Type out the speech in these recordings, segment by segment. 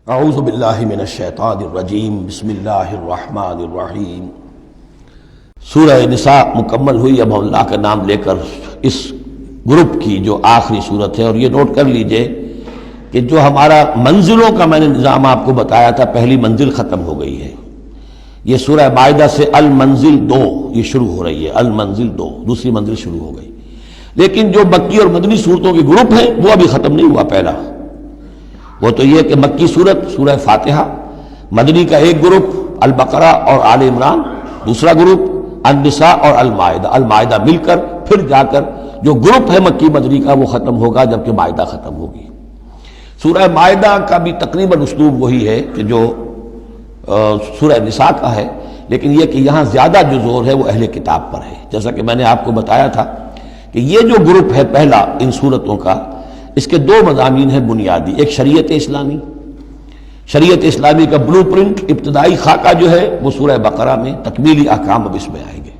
اعوذ باللہ من الشیطان الرجیم بسم اللہ الرحمن الرحیم۔ سورہ نساء مکمل ہوئی۔ اب اللہ کا نام لے کر اس گروپ کی جو آخری صورت ہے، اور یہ نوٹ کر لیجئے کہ جو ہمارا منزلوں کا میں نے نظام آپ کو بتایا تھا، پہلی منزل ختم ہو گئی ہے۔ یہ سورہ مائدہ سے المنزل 2 یہ شروع ہو رہی ہے، المنزل 2 دوسری منزل شروع ہو گئی۔ لیکن جو مکی اور مدنی صورتوں کے گروپ ہیں وہ ابھی ختم نہیں ہوا۔ پہلا وہ تو یہ کہ مکی صورت سورہ فاتحہ، مدنی کا ایک گروپ البقرہ اور آل عمران، دوسرا گروپ النساء اور المائدہ، المائدہ مل کر پھر جا کر جو گروپ ہے مکی مدنی کا وہ ختم ہوگا جبکہ مائدہ ختم ہوگی۔ سورہ مائدہ کا بھی تقریباً اسلوب وہی ہے کہ جو سورہ نساء کا ہے، لیکن یہ کہ یہاں زیادہ جو زور ہے وہ اہل کتاب پر ہے۔ جیسا کہ میں نے آپ کو بتایا تھا کہ یہ جو گروپ ہے پہلا ان صورتوں کا، اس کے 2 مضامین ہیں بنیادی۔ ایک شریعت اسلامی، شریعت اسلامی کا بلو پرنٹ ابتدائی خاکہ جو ہے وہ سورہ بقرہ میں، تکمیلی احکام اب اس میں آئیں گے۔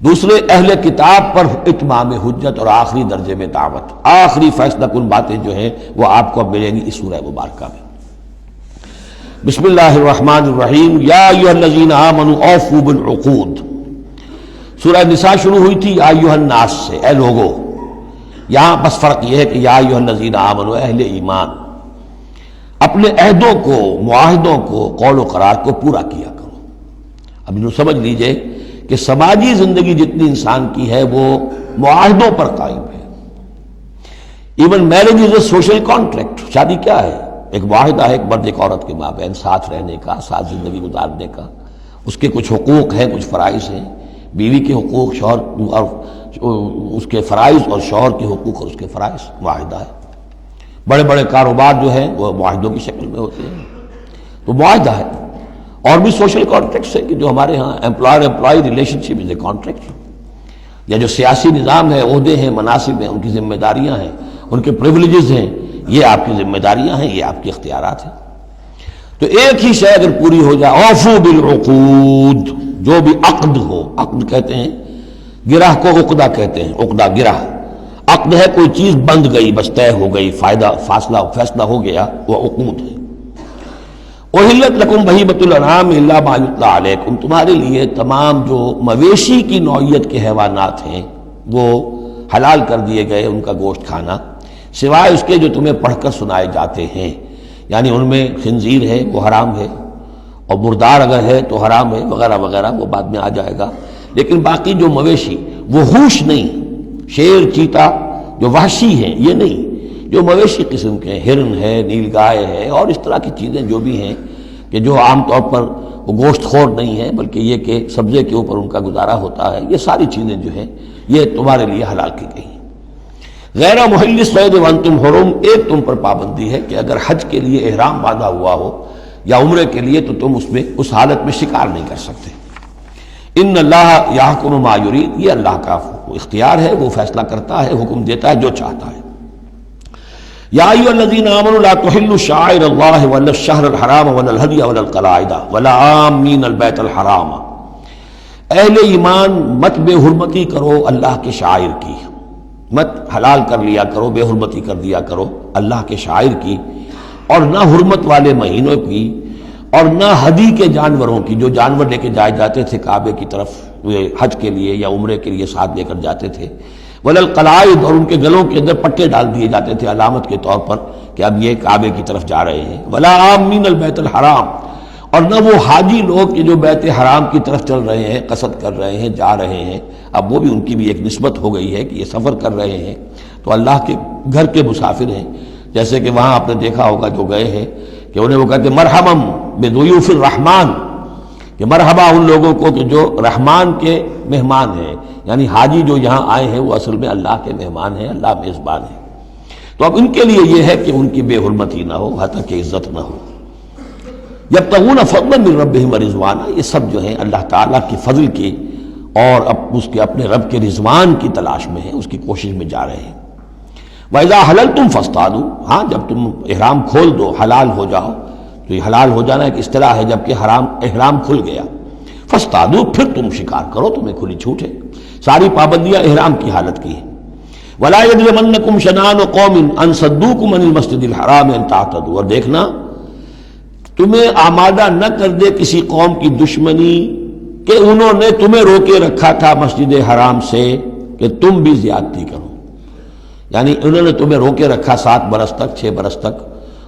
دوسرے اہل کتاب پر اتمام حجت اور آخری درجے میں دعوت، آخری فیصلہ کن باتیں جو ہیں وہ آپ کو اب ملیں گی اس سورہ مبارکہ میں۔ بسم اللہ الرحمن الرحیم۔ یا ایھا الذین آمنوا اوفوا بالعقود۔ سورہ نساء شروع ہوئی تھی یا ایھا الناس سے، اے لوگو۔ یہاں بس فرق یہ ہے کہ یا ایھا الذین آمنوا، اہل ایمان، اپنے عہدوں کو، معاہدوں کو، قول و قرار کو پورا کیا کرو۔ اب جو سمجھ لیجئے کہ سماجی زندگی جتنی انسان کی ہے وہ معاہدوں پر قائم ہے۔ Even marriage is a social contract. شادی کیا ہے؟ ایک معاہدہ ہے، ایک مرد ایک عورت کے مابین ساتھ رہنے کا، ساتھ زندگی گزارنے کا۔ اس کے کچھ حقوق ہیں، کچھ فرائض ہیں، بیوی کے حقوق، شوہر اور اس کے فرائض، اور شوہر کے حقوق اور اس کے فرائض، معاہدہ ہے۔ بڑے بڑے کاروبار جو ہیں وہ معاہدوں کی شکل میں ہوتے ہیں، تو معاہدہ ہے۔ اور بھی سوشل کانٹریکٹس ہیں کہ جو ہمارے ہاں employer employee relationship is a contract, یا جو سیاسی نظام ہے، عہدے ہیں، مناصب ہیں، ان کی ذمہ داریاں ہیں، ان کے پریویلیجز ہیں، یہ آپ کی ذمہ داریاں ہیں، یہ آپ کے اختیارات ہیں۔ تو ایک ہی شے اگر پوری ہو جائے، اوفوا بالعقود، جو بھی عقد ہو، عقد کہتے ہیں گرہ کو، عقدہ کہتے ہیں، عقدہ گرہ۔ عقد ہے کوئی چیز بند گئی، بس طے ہو گئی، فیصلہ ہو گیا، وہ عقود ہے۔ احلت لکم بہیمۃ الانعام الا ما یتلی علیکم، تمہارے لیے تمام جو مویشی کی نوعیت کے حیوانات ہیں وہ حلال کر دیے گئے، ان کا گوشت کھانا، سوائے اس کے جو تمہیں پڑھ کر سنائے جاتے ہیں۔ یعنی ان میں خنزیر ہے وہ حرام ہے، اور مردار اگر ہے تو حرام ہے، وغیرہ وغیرہ، وہ بعد میں آ جائے گا۔ لیکن باقی جو مویشی، وہ ہوش نہیں، شیر چیتا جو وحشی ہیں یہ نہیں، جو مویشی قسم کے، ہرن ہے، نیل گائے ہے، اور اس طرح کی چیزیں جو بھی ہیں کہ جو عام طور پر وہ گوشت خور نہیں ہے، بلکہ یہ کہ سبزے کے اوپر ان کا گزارا ہوتا ہے، یہ ساری چیزیں جو ہیں یہ تمہارے لیے حلال کی گئی ہیں۔ غیر محل الصید وانتم حرم، ایک تم پر پابندی ہے کہ اگر حج کے لیے احرام باندھا ہوا ہو یا عمرے کے لیے تو تم اس حالت میں شکار نہیں کر سکتے۔ ان اللہ یحکم ما یرید، یہ اللہ کا اختیار ہے، وہ فیصلہ کرتا ہے، حکم دیتا ہے جو چاہتا ہے۔ یا ایھا الذین آمنوا لا تحلوا شعائر اللہ ولا الشہر الحرام ولا الہدی ولا القلائد ولا عامین البیت الحرام، اہل ایمان مت بے حرمتی کرو اللہ کے شعائر کی، مت حلال کر لیا کرو، بے حرمتی کر دیا کرو اللہ کے شعائر کی، اور نہ حرمت والے مہینوں کی، اور نہ ہدی کے جانوروں کی، جو جانور لے کے جائے جاتے تھے کعبے کی طرف حج کے لیے یا عمرے کے لیے ساتھ لے کر جاتے تھے، ولا القلائد، اور ان کے گلوں کے اندر پٹے ڈال دیے جاتے تھے علامت کے طور پر کہ اب یہ کعبے کی طرف جا رہے ہیں، ولا عامین البیت الحرام، اور نہ وہ حاجی لوگ کہ جو بیت حرام کی طرف چل رہے ہیں، قصد کر رہے ہیں، جا رہے ہیں۔ اب وہ بھی ان کی بھی ایک نسبت ہو گئی ہے کہ یہ سفر کر رہے ہیں تو اللہ کے گھر کے مسافر ہیں۔ جیسے کہ وہاں آپ نے دیکھا ہوگا جو گئے ہیں کہ انہیں وہ کہتے ہیں مرحبا بضیوف الرحمن، کہ مرحبا ان لوگوں کو کہ جو رحمان کے مہمان ہیں، یعنی حاجی جو یہاں آئے ہیں وہ اصل میں اللہ کے مہمان ہیں، اللہ میزبان ہے۔ تو اب ان کے لیے یہ ہے کہ ان کی بے حرمتی نہ ہو، حتیٰ کہ عزت نہ ہو۔ یبتغون فضلا من ربہم ورضوانا، یہ سب جو ہیں اللہ تعالیٰ کی فضل کی اور اس کے اپنے رب کے رضوان کی تلاش میں ہیں، اس کی کوشش میں جا رہے ہیں۔ وَإِذَا حَلَلْتُمْ فَاصْطَادُوا، ہاں جب تم احرام کھول دو، حلال ہو جاؤ، تو یہ حلال ہو جانا ایک اصطلاح ہے، جبکہ احرام کھل گیا، فَاصْطَادُوا، پھر تم شکار کرو، تمہیں کھلی چھوٹ ہے، ساری پابندیاں احرام کی حالت کی ہیں۔ وَلَا يَجْرِمَنَّكُمْ شَنَآنُ قَوْمٍ أَن صَدُّوكُمْ عَنِ الْمَسْجِدِ الْحَرَامِ أَن تَعْتَدُوا، اور دیکھنا تمہیں آمادہ نہ کر دے کسی قوم کی دشمنی کہ انہوں نے تمہیں روکے رکھا تھا مسجد حرام سے کہ تم بھی زیادتی کرو، یعنی انہوں نے تمہیں روکے رکھا 7 برس تک 6 برس تک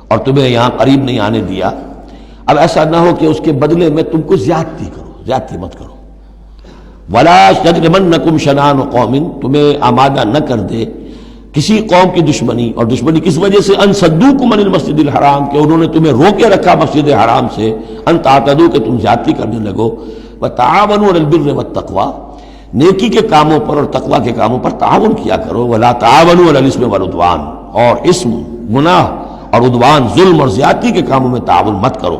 اور تمہیں یہاں قریب نہیں آنے دیا. اب ایسا نہ ہو کہ اس کے بدلے میں تم کو زیادتی کرو، زیادتی مت کرو. وَلَا يَجْرِمَنَّكُمْ شَنَآنُ قَوْمٍ، تمہیں آمادہ نہ کر دے کسی قوم کی دشمنی، اور دشمنی کس وجہ سے؟ ان صدوکم عن المسجد الحرام، کہ انہوں نے تمہیں روکے رکھا مسجد حرام سے، ان تعتدوا، کہ تم زیادتی کرنے لگو. وَتَعَاوَنُوا عَلَى الْبِرِّ وَالتَّقْوَىٰ، نیکی کے کاموں پر اور تقوی کے کاموں پر تعاون کیا کرو. وَلَا تَعَاوَنُوا عَلَى الْإِثْمِ وَالْعُدْوَانِ، اور اسم، گناہ اور عدوان، ظلم اور زیادتی کے کاموں میں تعاون مت کرو.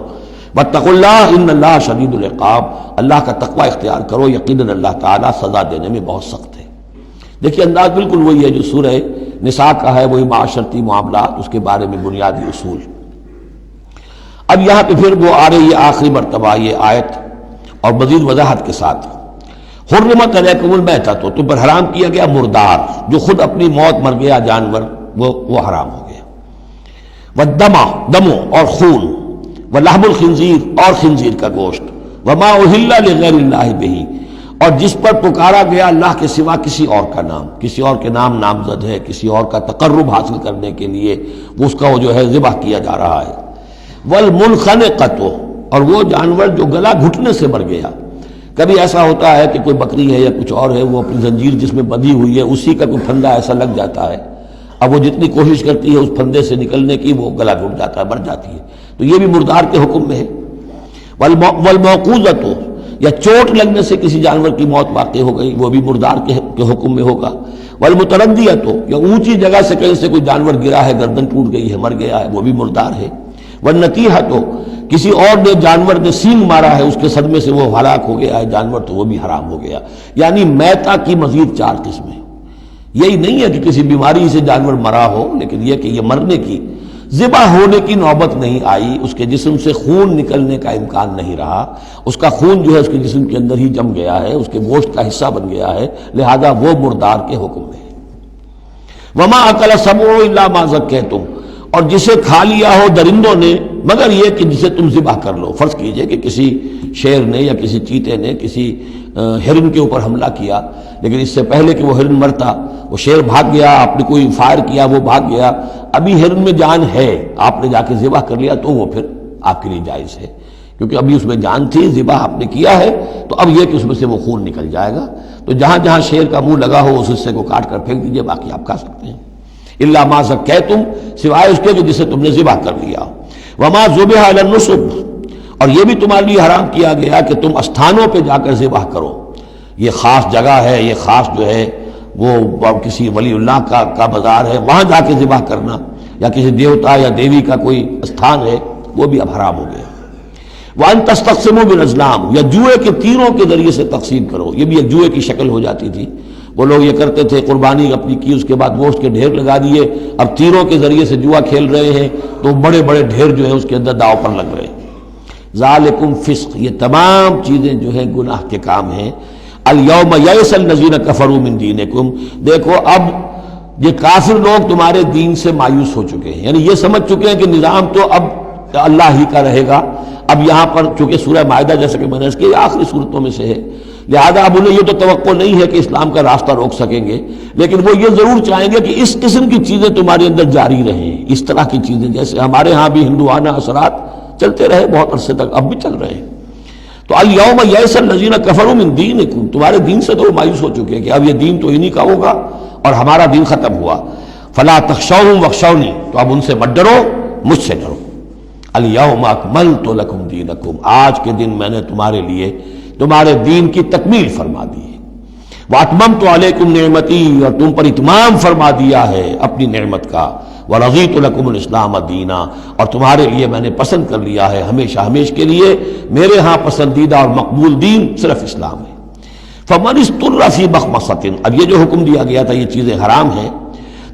وَاتَّقُوا اللَّهَ إِنَّ اللَّهَ شَدِيدُ الْعِقَابِ، اللہ کا تقوی اختیار کرو، یقیناً اللہ تعالیٰ سزا دینے میں بہت سخت ہے. دیکھیے انداز بالکل وہی ہے جو سورہ نساء کا ہے، وہی معاشرتی معاملات، اس کے بارے میں بنیادی اصول. اب یہاں پہ پھر وہ آ رہی ہے آخری مرتبہ یہ آیت، اور مزید وضاحت کے ساتھ. حرمت علیکم المیتۃ، تم پر حرام کیا گیا مردار، جو خود اپنی موت مر گیا جانور، وہ حرام ہو گیا. والدم، دموں اور خون، ولحم الخنزیر، اور خنزیر کا گوشت، وما اہل لغیر اللہ بہ، اور جس پر پکارا گیا اللہ کے سوا کسی اور کا نام، کسی اور کے نام نامزد ہے، کسی اور کا تقرب حاصل کرنے کے لیے اس کا وہ جو ہے ذبح کیا جا رہا ہے. والمنخنقۃ، اور وہ جانور جو گلا گھٹنے سے مر گیا. کبھی ایسا ہوتا ہے کہ کوئی بکری ہے یا کچھ اور ہے، وہ اپنی زنجیر جس میں بندھی ہوئی ہے اسی کا کوئی پھندا ایسا لگ جاتا ہے، اب وہ جتنی کوشش کرتی ہے اس پھندے سے نکلنے کی، وہ گلا گھٹ جاتا ہے، مر جاتی ہے. تو یہ بھی مردار کے حکم میں ہے. والموقوذۃ، یا چوٹ لگنے سے کسی جانور کی موت واقع ہو گئی، وہ بھی مردار کے حکم میں ہوگا. والمتردیۃ، یا اونچی جگہ سے کہیں سے کوئی جانور گرا ہے، گردن ٹوٹ گئی ہے، مر گیا ہے، وہ بھی مردار ہے. والنتیحۃ، کسی اور نے جانور نے سینگ مارا ہے، اس کے صدمے سے وہ ہلاک ہو گیا ہے جانور، تو وہ بھی حرام ہو گیا. یعنی میتہ کی مزید 4 قسمیں. یہی نہیں ہے کہ کسی بیماری سے جانور مرا ہو، لیکن یہ کہ یہ مرنے کی، ذبح ہونے کی نوبت نہیں آئی، اس کے جسم سے خون نکلنے کا امکان نہیں رہا، اس کا خون جو ہے اس کے جسم کے اندر ہی جم گیا ہے، اس کے گوشت کا حصہ بن گیا ہے، لہذا وہ مردار کے حکم میں ہے. وما اکل السبع الا ما ذکیتم، اور جسے کھا لیا ہو درندوں نے مگر یہ کہ جسے تم ذبح کر لو. فرض کیجئے کہ کسی شیر نے یا کسی چیتے نے کسی ہرن کے اوپر حملہ کیا، لیکن اس سے پہلے کہ وہ ہرن مرتا وہ شیر بھاگ گیا، آپ نے کوئی فائر کیا وہ بھاگ گیا، ابھی ہرن میں جان ہے، آپ نے جا کے ذبح کر لیا، تو وہ پھر آپ کے لیے جائز ہے، کیونکہ ابھی اس میں جان تھی، ذبح آپ نے کیا ہے، تو اب یہ کہ اس میں سے وہ خون نکل جائے گا. تو جہاں جہاں شیر کا منہ لگا ہو اس حصے کو کاٹ کر پھینک دیجیے، باقی آپ کھا سکتے ہیں. الا ما ذکیتم، سوائے اس کے کہ جسے تم نے ذبح کر لیا. وما ذبح علی النصب، اور یہ بھی تمہارے لیے حرام کیا گیا کہ تم استھانوں پہ جا کر ذبح کرو. یہ خاص جگہ ہے، یہ خاص جو ہے وہ کسی ولی اللہ کا بازار ہے، وہاں جا کے ذبح کرنا، یا کسی دیوتا یا دیوی کا کوئی استھان ہے، وہ بھی اب حرام ہو گیا. وَأَن تَسْتَقْسِمُوا بِالْأَزْلَامِ، یا جوئے کے تیروں کے ذریعے سے تقسیم کرو. یہ بھی ایک جوئے کی شکل ہو جاتی تھی. وہ لوگ یہ کرتے تھے، قربانی اپنی کی، اس کے بعد گوشت کے ڈھیر لگا دیے، اب تیروں کے ذریعے سے جوا کھیل رہے ہیں، تو بڑے بڑے ڈھیر جو ہے اس کے اندر داؤ پر لگ رہے ہیں. ذالکم فسق، یہ تمام چیزیں جو ہیں گناہ کے کام ہیں. الیوم یئس الذین کفروا من دینکم، دیکھو اب یہ کافر لوگ تمہارے دین سے مایوس ہو چکے ہیں، یعنی یہ سمجھ چکے ہیں کہ نظام تو اب اللہ ہی کا رہے گا. اب یہاں پر چونکہ سورہ مائدہ جیسا کہ میں نے اس کی آخری صورتوں میں سے ہے، لہذا اب انہیں یہ تو توقع نہیں ہے کہ اسلام کا راستہ روک سکیں گے، لیکن وہ یہ ضرور چاہیں گے کہ اس قسم کی چیزیں تمہارے اندر جاری رہیں، اس طرح کی چیزیں جیسے ہمارے ہاں بھی ہندوانہ اثرات چلتے رہے بہت عرصے تک، اب بھی چل رہے ہیں. تو الیوم یئس الذین کفروا من دینکم، تمہارے دین سے تو مایوس ہو چکے ہیں کہ اب یہ دین تو انہی کا ہوگا اور ہمارا دین ختم ہوا. فلا تخشوہم واخشونی، تو اب ان سے مت ڈرو، مجھ سے ڈرو. الیوم اکملت لکم دینکم، آج کے دن میں نے تمہارے لیے تمہارے دین کی تکمیل فرما دی ہے. واتممت علیکم نعمتی، اور تم پر اتمام فرما دیا ہے اپنی نعمت کا. ورضیت لکم الاسلام دینا، اور تمہارے لیے میں نے پسند کر لیا ہے ہمیشہ ہمیشہ کے لیے میرے ہاں پسندیدہ اور مقبول دین صرف اسلام ہے. فمن اضطر فی مخمصۃ، اب یہ جو حکم دیا گیا تھا یہ چیزیں حرام ہیں،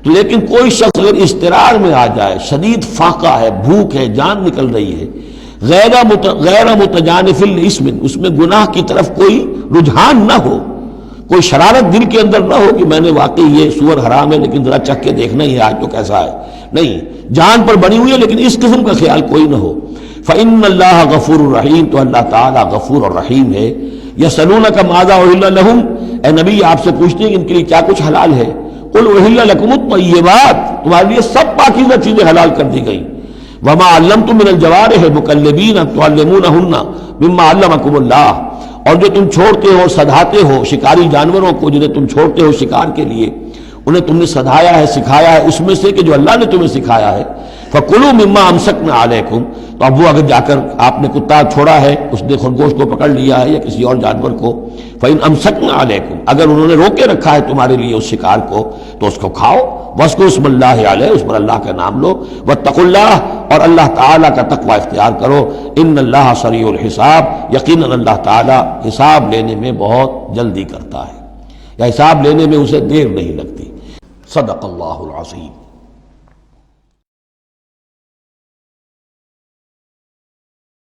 تو لیکن کوئی شخص اگر اضطرار میں آ جائے، شدید فاقہ ہے، بھوک ہے، جان نکل رہی ہے، غیر متجانف لاسم، اس میں گناہ کی طرف کوئی رجحان نہ ہو، کوئی شرارت دل کے اندر نہ ہو کہ میں نے واقعی یہ سور حرام ہے لیکن ذرا چکھ کے دیکھنا ہی ہے آج تو کیسا ہے، نہیں، جان پر بنی ہوئی ہے لیکن اس قسم کا خیال کوئی نہ ہو۔ فإن اللہ غفور الرحیم، تو اللہ تعالیٰ غفور اور رحیم ہے۔ یسألونک ماذا أحل لهم، اے نبی آپ سے پوچھتے ہیں کہ ان کے لیے کیا کچھ حلال ہے۔ قل أحل لكم الطیبات، تمہارے لیے سب پاکیزہ چیزیں حلال کر دی گئیں۔ وما علمتم من الجوارح مکلبین تعلمونہن مما علمکم اللہ، اور جو تم چھوڑتے ہو سدھاتے ہو شکاری جانوروں کو جنہیں تم چھوڑتے ہو شکار کے لیے، انہیں تم نے سدھایا ہے سکھایا ہے اس میں سے کہ جو اللہ نے تمہیں سکھایا ہے۔ فَكُلُوا مِمَّا أَمْسَكْنَا عَلَيْكُمْ، تو اب وہ اگر جا کر آپ نے کتا چھوڑا ہے، اس نے خرگوش کو پکڑ لیا ہے یا کسی اور جانور کو، فَإِنْ أَمْسَكْنَا عَلَيْكُمْ، اگر انہوں نے روکے رکھا ہے تمہارے لیے اس شکار کو تو اس کو کھاؤ۔ وَاذْكُرُوا اسْمَ اللَّهِ عَلَيْهِ، اس پر اللہ کا نام لو۔ وَاتَّقُوا اللَّهَ، اور اللہ تعالیٰ کا تقوی اختیار کرو۔ إِنَّ اللَّهَ سَرِيعُ الْحِسَابِ، یقیناً اللہ تعالیٰ حساب لینے میں بہت جلدی کرتا ہے، یا حساب لینے میں اسے دیر نہیں لگتی۔ صدق اللہ العظیم۔